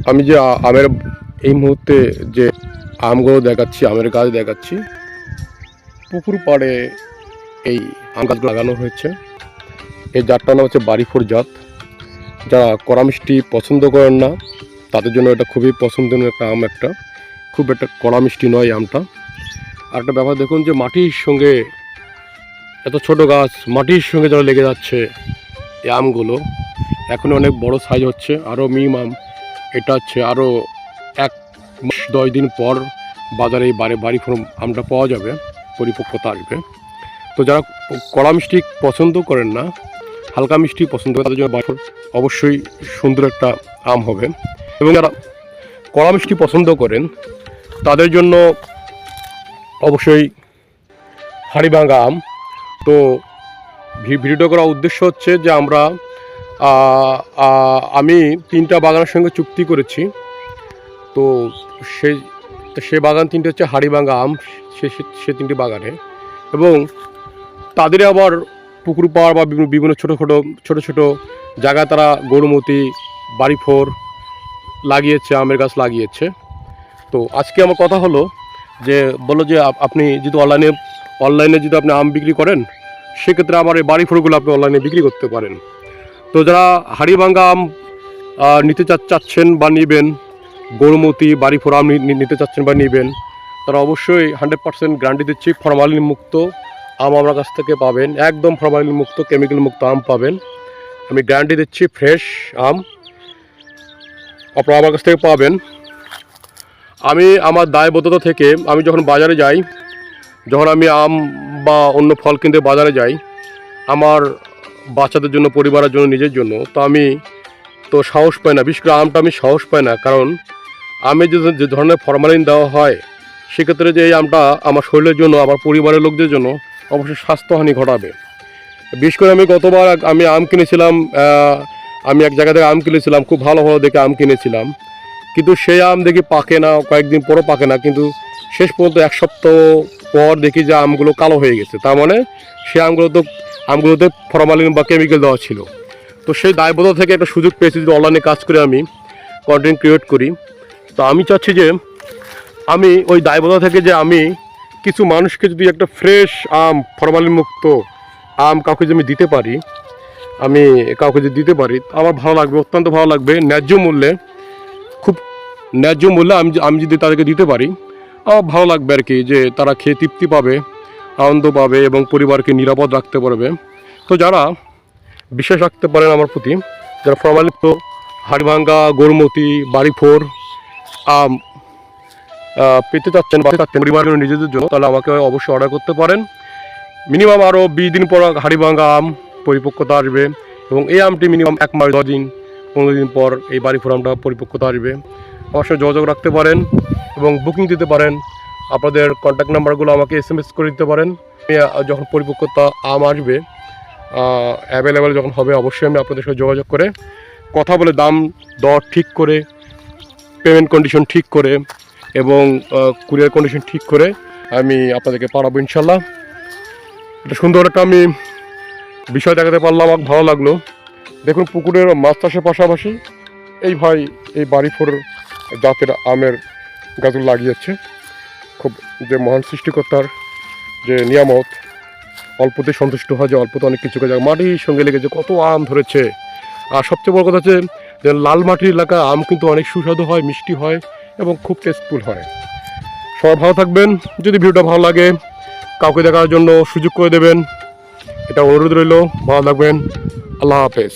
আমি যে আমের এই মুহূর্তে যে আমগুলো দেখাচ্ছি, আমের গাছ দেখাচ্ছি, পুকুর পাড়ে এই আম গাছগুলো লাগানো হয়েছে। এই জাতটার নাম হচ্ছে বাড়িফোর জাত। যারা কড়া মিষ্টি পছন্দ করেন না তাদের জন্য এটা খুবই পছন্দনীয় একটা আম। খুব একটা কড়া মিষ্টি নয় আমটা। আর একটা ব্যাপার দেখুন যে মাটির সঙ্গে এত ছোট গাছ মাটির সঙ্গে যারা লেগে যাচ্ছে, এই আমগুলো এখন অনেক বড় সাইজ হচ্ছে। আরও মিনিমাম এটা হচ্ছে আরও 1-10 দিন পর বাজারে এই বাড়িফোর আমটা পাওয়া যাবে, পরিপক্কতা আসবে। তো যারা কড়া মিষ্টি পছন্দ করেন না, হালকা মিষ্টি পছন্দ করেন, তাদের জন্য বাড়িফোর অবশ্যই সুন্দর একটা আম হবে। এবং যারা কড়া মিষ্টি পছন্দ করেন তাদের জন্য অবশ্যই হাড়িভাঙ্গা আম। তো ভিডিওটা করার উদ্দেশ্য হচ্ছে যে আমি 3টা বাগানের সঙ্গে চুক্তি করেছি। তো সে বাগান 3টে হচ্ছে হাড়িভাঙ্গা আম, সে 3টি বাগানে। এবং তাদের আবার পুকুর পাড় বা বিভিন্ন ছোটো ছোটো জায়গায় তারা গরুমতি, বাড়িফোর লাগিয়েছে, আমের গাছ লাগিয়েছে। তো আজকে আমার কথা হলো যে বললো যে আপনি যদি অনলাইনে যদি আপনি আম বিক্রি করেন, সেক্ষেত্রে আমার এই বাড়িফোরগুলো আপনি অনলাইনে বিক্রি করতে পারেন। তো যারা হাড়িভাঙ্গা আম নিতে চাচ্ছেন বা নেবেন, গরুমতি, বাড়িফোর আম নিতে চাচ্ছেন বা নেবেন, তারা অবশ্যই 100% গ্যারান্টি দিচ্ছি ফরমালিন মুক্ত আম আমার কাছ থেকে পাবেন। একদম ফরমালিন মুক্ত, কেমিক্যাল মুক্ত আম পাবেন। আমি গ্যারান্টি দিচ্ছি ফ্রেশ আম আপনারা আমার কাছ থেকে পাবেন। আমি আমার দায়বদ্ধতা থেকে আমি যখন বাজারে যাই, যখন আমি আম বা অন্য ফল কিনতে বাজারে যাই, আমার বাচ্চাদের জন্য, পরিবারের জন্য, নিজের জন্য, তো আমি তো সাহস পাই না। বিশেষ করে আমটা আমি সাহস পাই না, কারণ আমে যে ধরনের ফরমালিন দেওয়া হয়, সেক্ষেত্রে যে এই আমটা আমার শরীরের জন্য, আমার পরিবারের লোকদের জন্য অবশ্যই স্বাস্থ্যহানি ঘটাবে। বিশেষ করে আমি গতবার আমি আম কিনেছিলাম, আমি এক জায়গা থেকে আম কিনেছিলাম, খুব ভালো দেখে আম কিনেছিলাম, কিন্তু সেই আম দেখি পাকে না, কয়েকদিন পরও পাকে না, কিন্তু শেষ পর্যন্ত 1 সপ্তাহ পর দেখি যে আমগুলো কালো হয়ে গেছে। তার মানে সেই আমগুলোতে ফরমালিন বা কেমিক্যাল দেওয়া ছিল। তো সেই দায়বদ্ধতা থেকে একটা সুযোগ পেয়েছি, যদি অনলাইনে কাজ করে আমি কন্টেন্ট ক্রিয়েট করি। তো আমি চাচ্ছি যে আমি ওই দায়বদ্ধতা থেকে যে আমি কিছু মানুষকে যদি একটা ফ্রেশ আম, ফরমালিন মুক্ত আম কাউকে যদি আমি দিতে পারি, আমার ভালো লাগবে, অত্যন্ত ভালো লাগবে। ন্যায্য মূল্যে, খুব ন্যায্য মূল্যে আমি যদি তাদেরকে দিতে পারি, আমার ভালো লাগবে আর কি, যে তারা খেয়ে তৃপ্তি পাবে, আনন্দ পাবে এবং পরিবারকে নিরাপদ রাখতে পারবে। তো যারা বিশ্বাস রাখতে পারেন আমার প্রতি, যারা ফরমালিন হাড়িভাঙ্গা, গরুমতি, বাড়িফোর আম পেতে চাচ্ছেন পরিবারের জন্য, নিজেদের জন্য, তাহলে আমাকে অবশ্যই অর্ডার করতে পারেন। মিনিমাম আরও 20 দিন পর হাড়িভাঙ্গা আম পরিপক্কতা আসবে, এবং এই আমটি মিনিমাম 1 মাস 10 দিন 15 দিন পর এই বাড়িফোর আমটা পরিপক্কতা আসবে। অবশ্যই যোগাযোগ রাখতে পারেন এবং বুকিং দিতে পারেন। আপনাদের কন্ট্যাক্ট নাম্বারগুলো আমাকে SMS করে দিতে পারেন। যখন পরিপক্কতা আম আসবে, অ্যাভেলেবেল যখন হবে, অবশ্যই আমি আপনাদের সাথে যোগাযোগ করে কথা বলে দাম দর ঠিক করে, পেমেন্ট কন্ডিশন ঠিক করে এবং কুরিয়ার কন্ডিশন ঠিক করে আমি আপনাদেরকে পাঠাবো ইনশাল্লাহ। এটা সুন্দর একটা আমি বিষয় দেখাতে পারলাম, আমার ভালো লাগলো। দেখুন, পুকুরের মাছ চাষের পাশাপাশি এই ভাই এই বাড়িফোর জাতের আমের গাছগুলো লাগিয়েছে। খুব যে মহান সৃষ্টিকর্তার যে নিয়ামত, অল্পতে সন্তুষ্ট হয়, যে অল্পতে অনেক কিছু কাজ, মাটির সঙ্গে লেগেছে, কত আম ধরেছে। আর সবচেয়ে বড় কথা হচ্ছে যে লাল মাটির এলাকা আম কিন্তু অনেক সুস্বাদু হয়, মিষ্টি হয় এবং খুব টেস্টফুল হয়। সবাই ভালো থাকবেন। যদি ভিডিওটা ভালো লাগে, কাউকে দেখার জন্য সুযোগ করে দেবেন, এটা অনুরোধ রইল। ভালো থাকবেন। আল্লাহ হাফেজ।